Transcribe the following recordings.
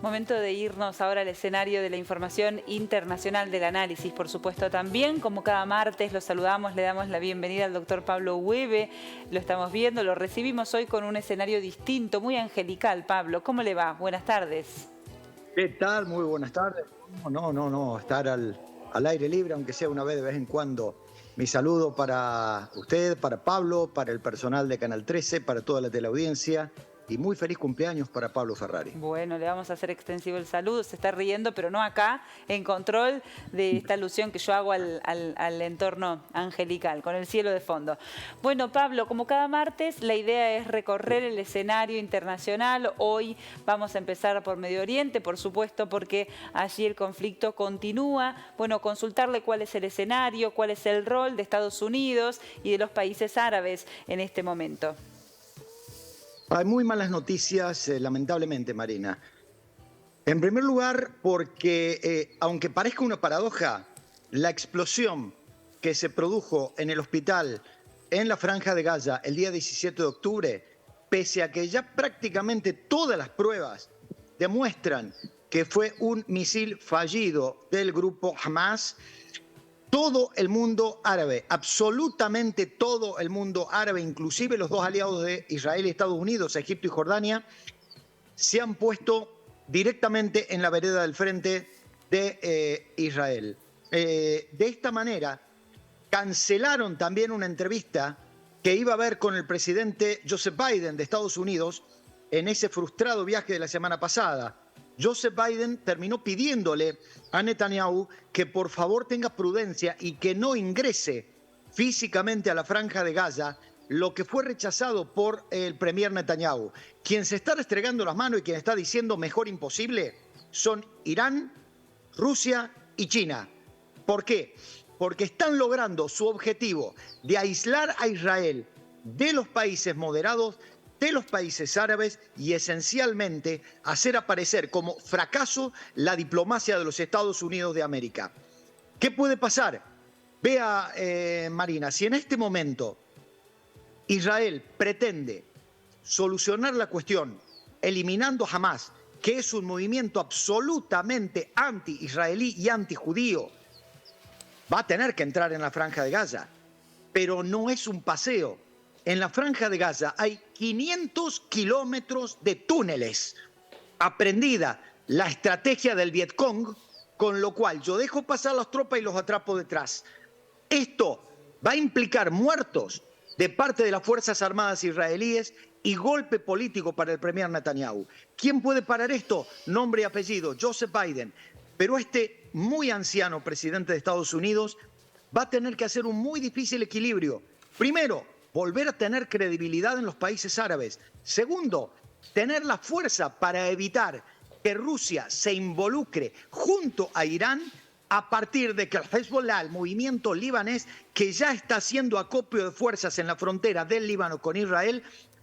Momento de irnos ahora al escenario de la información internacional, del análisis, por supuesto, también. Como cada martes lo saludamos, le damos la bienvenida al doctor Pablo Hueve. Lo estamos viendo, lo recibimos hoy con un escenario distinto, muy angelical. Pablo, ¿cómo le va? Buenas tardes. ¿Qué tal? Muy buenas tardes. No, estar al aire libre, aunque sea una vez de vez en cuando. Mi saludo para usted, para Pablo, para el personal de Canal 13, para toda la teleaudiencia. Y muy feliz cumpleaños para Pablo Ferrari. Bueno, le vamos a hacer extensivo el saludo. Se está riendo, pero no acá, en control de esta alusión que yo hago al entorno angelical, con el cielo de fondo. Bueno, Pablo, como cada martes, la idea es recorrer el escenario internacional. Hoy vamos a empezar por Medio Oriente, por supuesto, porque allí el conflicto continúa. Bueno, consultarle cuál es el escenario, cuál es el rol de Estados Unidos y de los países árabes en este momento. Hay muy malas noticias, lamentablemente, Marina. En primer lugar, porque aunque parezca una paradoja, la explosión que se produjo en el hospital en la Franja de Gaza el día 17 de octubre, pese a que ya prácticamente todas las pruebas demuestran que fue un misil fallido del grupo Hamas, todo el mundo árabe, absolutamente todo el mundo árabe, inclusive los dos aliados de Israel y Estados Unidos, Egipto y Jordania, se han puesto directamente en la vereda del frente de Israel. De esta manera, cancelaron también una entrevista que iba a haber con el presidente Joseph Biden de Estados Unidos en ese frustrado viaje de la semana pasada. Joseph Biden terminó pidiéndole a Netanyahu que por favor tenga prudencia y que no ingrese físicamente a la Franja de Gaza, lo que fue rechazado por el premier Netanyahu. Quien se está restregando las manos y quien está diciendo mejor imposible son Irán, Rusia y China. ¿Por qué? Porque están logrando su objetivo de aislar a Israel de los países moderados, de los países árabes y esencialmente hacer aparecer como fracaso la diplomacia de los Estados Unidos de América. ¿Qué puede pasar? Vea, Marina, si en este momento Israel pretende solucionar la cuestión eliminando Hamas, que es un movimiento absolutamente anti-israelí y anti-judío, va a tener que entrar en la Franja de Gaza, pero no es un paseo. En la Franja de Gaza hay 500 kilómetros de túneles. Aprendida la estrategia del Vietcong, con lo cual yo dejo pasar las tropas y los atrapo detrás. Esto va a implicar muertos de parte de las Fuerzas Armadas israelíes y golpe político para el premier Netanyahu. ¿Quién puede parar esto? Nombre y apellido, Joseph Biden. Pero este muy anciano presidente de Estados Unidos va a tener que hacer un muy difícil equilibrio. Primero, volver a tener credibilidad en los países árabes. Segundo, tener la fuerza para evitar que Rusia se involucre junto a Irán a partir de que el Hezbollah, el movimiento libanés, que ya está haciendo acopio de fuerzas en la frontera del Líbano con Israel,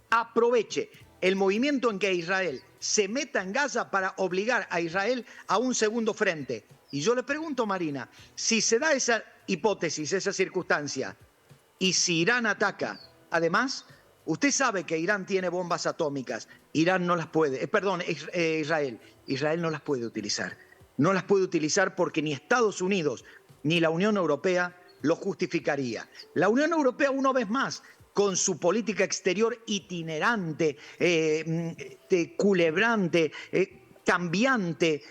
aproveche el movimiento en que Israel se meta en Gaza para obligar a Israel a un segundo frente. Y yo le pregunto, Marina, si se da esa hipótesis, esa circunstancia, y si Irán ataca, además, usted sabe que Irán tiene bombas atómicas. Irán no las puede, Israel no las puede utilizar. No las puede utilizar porque ni Estados Unidos ni la Unión Europea lo justificaría. La Unión Europea, una vez más, con su política exterior itinerante, culebrante, cambiante,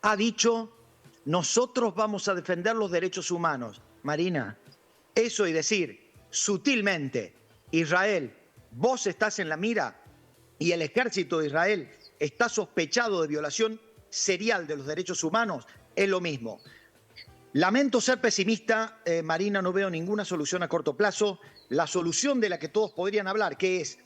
ha dicho: nosotros vamos a defender los derechos humanos. Marina, eso y decir sutilmente: Israel, vos estás en la mira y el ejército de Israel está sospechado de violación serial de los derechos humanos, es lo mismo. Lamento ser pesimista, Marina, no veo ninguna solución a corto plazo. La solución de la que todos podrían hablar, que es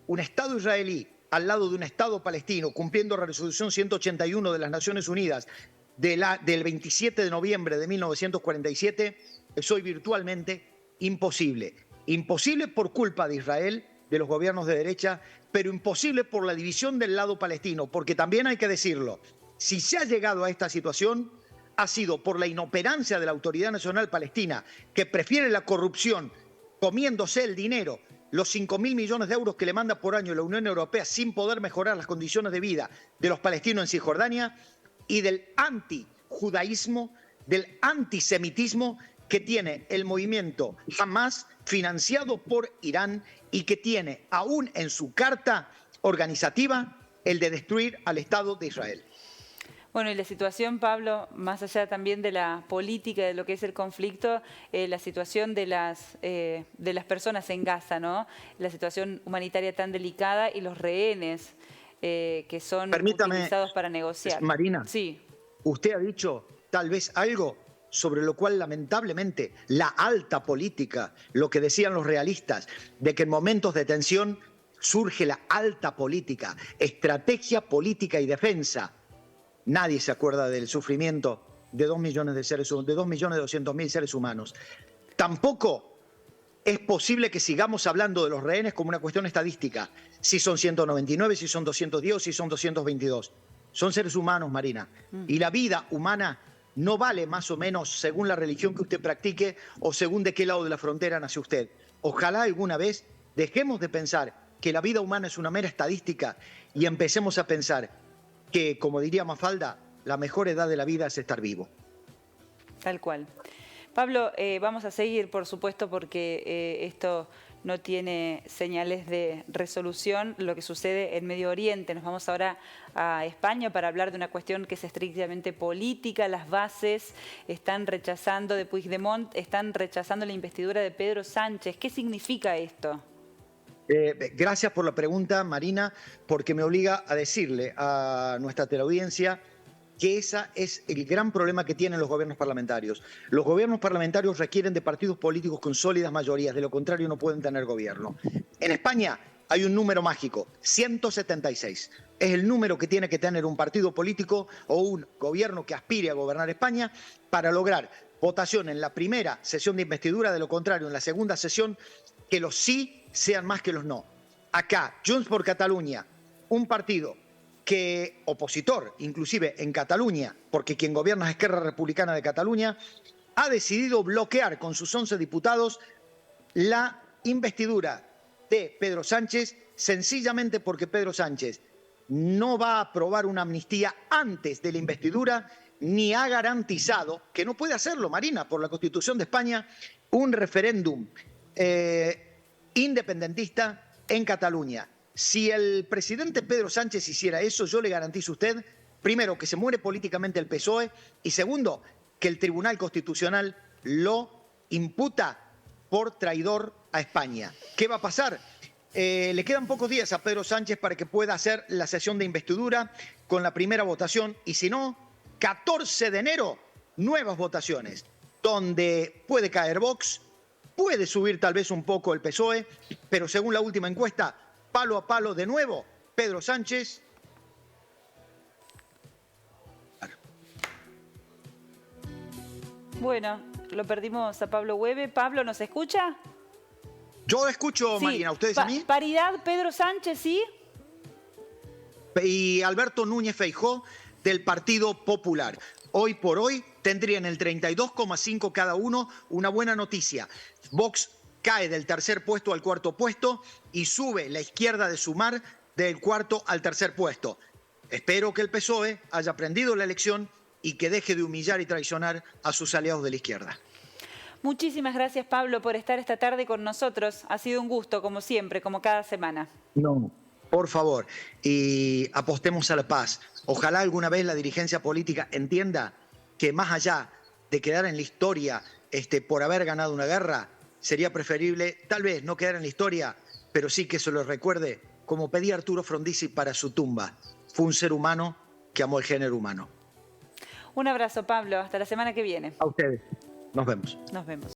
un Estado israelí al lado de un Estado palestino, cumpliendo la resolución 181 de las Naciones Unidas del 27 de noviembre de 1947, es hoy virtualmente imposible. Imposible por culpa de Israel, de los gobiernos de derecha, pero imposible por la división del lado palestino, porque también hay que decirlo, si se ha llegado a esta situación, ha sido por la inoperancia de la Autoridad Nacional Palestina, que prefiere la corrupción comiéndose el dinero los 5.000 millones de euros que le manda por año la Unión Europea sin poder mejorar las condiciones de vida de los palestinos en Cisjordania, y del antijudaísmo, del antisemitismo que tiene el movimiento Hamas, financiado por Irán, y que tiene aún en su carta organizativa el de destruir al Estado de Israel. Bueno, y la situación, Pablo, más allá también de la política, de lo que es el conflicto, la situación de las personas en Gaza, ¿no? La situación humanitaria tan delicada y los rehenes que son utilizados para negociar. Marina, sí. Usted ha dicho tal vez algo sobre lo cual lamentablemente la alta política, lo que decían los realistas, de que en momentos de tensión surge la alta política, estrategia política y defensa. Nadie se acuerda del sufrimiento de 2.200.000 seres humanos. Tampoco es posible que sigamos hablando de los rehenes como una cuestión estadística. Si son 199, si son 210 o si son 222. Son seres humanos, Marina. Y la vida humana no vale más o menos según la religión que usted practique o según de qué lado de la frontera nace usted. Ojalá alguna vez dejemos de pensar que la vida humana es una mera estadística y empecemos a pensar que, como diría Mafalda, la mejor edad de la vida es estar vivo. Tal cual. Pablo, vamos a seguir, por supuesto, porque esto no tiene señales de resolución, lo que sucede en Medio Oriente. Nos vamos ahora a España para hablar de una cuestión que es estrictamente política. Las bases están rechazando, de Puigdemont, están rechazando la investidura de Pedro Sánchez. ¿Qué significa esto? Gracias por la pregunta, Marina, porque me obliga a decirle a nuestra teleaudiencia que ese es el gran problema que tienen los gobiernos parlamentarios. Los gobiernos parlamentarios requieren de partidos políticos con sólidas mayorías, de lo contrario no pueden tener gobierno. En España hay un número mágico, 176. Es el número que tiene que tener un partido político o un gobierno que aspire a gobernar España para lograr votación en la primera sesión de investidura, de lo contrario en la segunda sesión que los sí sean más que los no. Acá, Junts por Catalunya, un partido que opositor, inclusive en Cataluña, porque quien gobierna es Esquerra Republicana de Cataluña, ha decidido bloquear con sus 11 diputados la investidura de Pedro Sánchez, sencillamente porque Pedro Sánchez no va a aprobar una amnistía antes de la investidura, ni ha garantizado, que no puede hacerlo, Marina, por la Constitución de España, un referéndum independentista en Cataluña. Si el presidente Pedro Sánchez hiciera eso, yo le garantizo a usted, primero, que se muere políticamente el PSOE y segundo, que el Tribunal Constitucional lo imputa por traidor a España. ¿Qué va a pasar? Le quedan pocos días a Pedro Sánchez para que pueda hacer la sesión de investidura con la primera votación y si no, 14 de enero, nuevas votaciones, donde puede caer Vox, puede subir tal vez un poco el PSOE, pero según la última encuesta, palo a palo de nuevo, Pedro Sánchez. Bueno, lo perdimos a Pablo Hueve. Pablo, ¿nos escucha? Yo escucho, sí. Marina, ¿ustedes a mí? Paridad, Pedro Sánchez, ¿sí? Y Alberto Núñez Feijóo del Partido Popular. Hoy por hoy tendrían el 32,5 cada uno. Una buena noticia. Vox cae del tercer puesto al cuarto puesto y sube la izquierda de Sumar del cuarto al tercer puesto. Espero que el PSOE haya aprendido la lección y que deje de humillar y traicionar a sus aliados de la izquierda. Muchísimas gracias, Pablo, por estar esta tarde con nosotros. Ha sido un gusto, como siempre, como cada semana. No, por favor, y apostemos a la paz. Ojalá alguna vez la dirigencia política entienda que más allá de quedar en la historia por haber ganado una guerra, sería preferible, tal vez, no quedar en la historia, pero sí que se lo recuerde, como pedía Arturo Frondizi para su tumba. Fue un ser humano que amó el género humano. Un abrazo, Pablo. Hasta la semana que viene. A ustedes. Nos vemos. Nos vemos.